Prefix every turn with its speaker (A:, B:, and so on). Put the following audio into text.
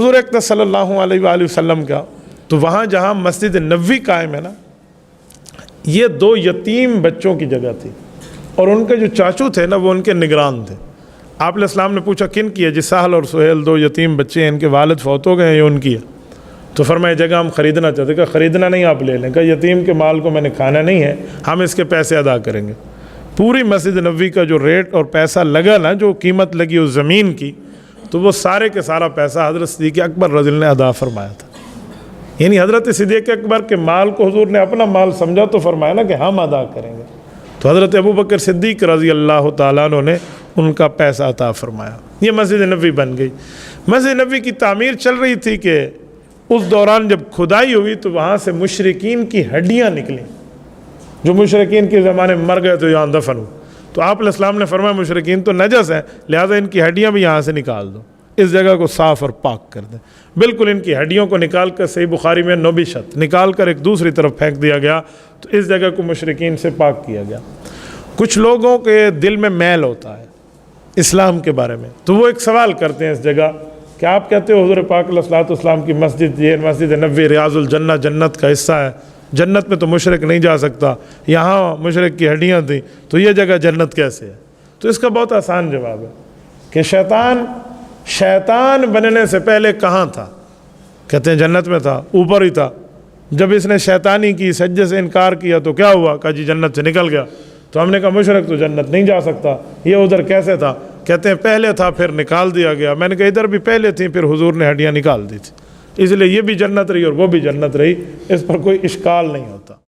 A: حضور اکرم صلی اللہ علیہ وآلہ وسلم کا، تو وہاں جہاں مسجد نبوی قائم ہے نا، یہ 2 یتیم بچوں کی جگہ تھی، اور ان کے جو چاچو تھے نا وہ ان کے نگران تھے۔ آپ علیہ السلام نے پوچھا کن کی ہے؟ جی سہل اور سہیل 2 یتیم بچے ہیں، ان کے والد فوت ہو گئے ہیں، یہ ان کی ہے۔ تو فرمایا جگہ ہم خریدنا چاہتے، کہ خریدنا نہیں آپ لے لیں، کہ یتیم کے مال کو میں نے کھانا نہیں ہے، ہم اس کے پیسے ادا کریں گے۔ پوری مسجد نبوی کا جو ریٹ اور پیسہ لگا نا، جو قیمت لگی اس زمین کی، تو وہ سارے کے سارا پیسہ حضرت صدیق اکبر رضی اللہ عنہ نے ادا فرمایا تھا۔ یعنی حضرت صدیق اکبر کے مال کو حضور نے اپنا مال سمجھا، تو فرمایا نا کہ ہم ادا کریں گے۔ تو حضرت ابوبکر صدیق رضی اللہ تعالیٰ عنہ نے ان کا پیسہ عطا فرمایا، یہ مسجد نبوی بن گئی۔ مسجد نبوی کی تعمیر چل رہی تھی کہ اس دوران جب کھدائی ہوئی تو وہاں سے مشرکین کی ہڈیاں نکلیں، جو مشرکین کے زمانے میں مر گئے تو یہاں دفن ہو۔ تو آپ علیہ السلام نے فرمایا مشرکین تو نجس ہیں، لہذا ان کی ہڈیاں بھی یہاں سے نکال دو، اس جگہ کو صاف اور پاک کر دیں۔ بالکل ان کی ہڈیوں کو نکال کر، صحیح بخاری میں نوبشت نکال کر ایک دوسری طرف پھینک دیا گیا، تو اس جگہ کو مشرکین سے پاک کیا گیا۔ کچھ لوگوں کے دل میں میل ہوتا ہے اسلام کے بارے میں، تو وہ ایک سوال کرتے ہیں اس جگہ کہ آپ کہتے ہو حضور پاک علیہ الصلوۃ والسلام کی مسجد، یہ مسجد نبوی ریاض الجنہ، جنت کا حصہ ہے، جنت میں تو مشرک نہیں جا سکتا، یہاں مشرک کی ہڈیاں تھیں، تو یہ جگہ جنت کیسے ہے؟ تو اس کا بہت آسان جواب ہے کہ شیطان بننے سے پہلے کہاں تھا؟ کہتے ہیں جنت میں تھا، اوپر ہی تھا۔ جب اس نے شیطانی کی، سجدے سے انکار کیا تو کیا ہوا؟ کہا جی جنت سے نکل گیا۔ تو ہم نے کہا مشرک تو جنت نہیں جا سکتا، یہ ادھر کیسے تھا؟ کہتے ہیں پہلے تھا پھر نکال دیا گیا۔ میں نے کہا ادھر بھی پہلے تھیں، پھر حضور نے ہڈیاں نکال دی تھی، اس لیے یہ بھی جنت رہی اور وہ بھی جنت رہی، اس پر کوئی اشکال نہیں ہوتا۔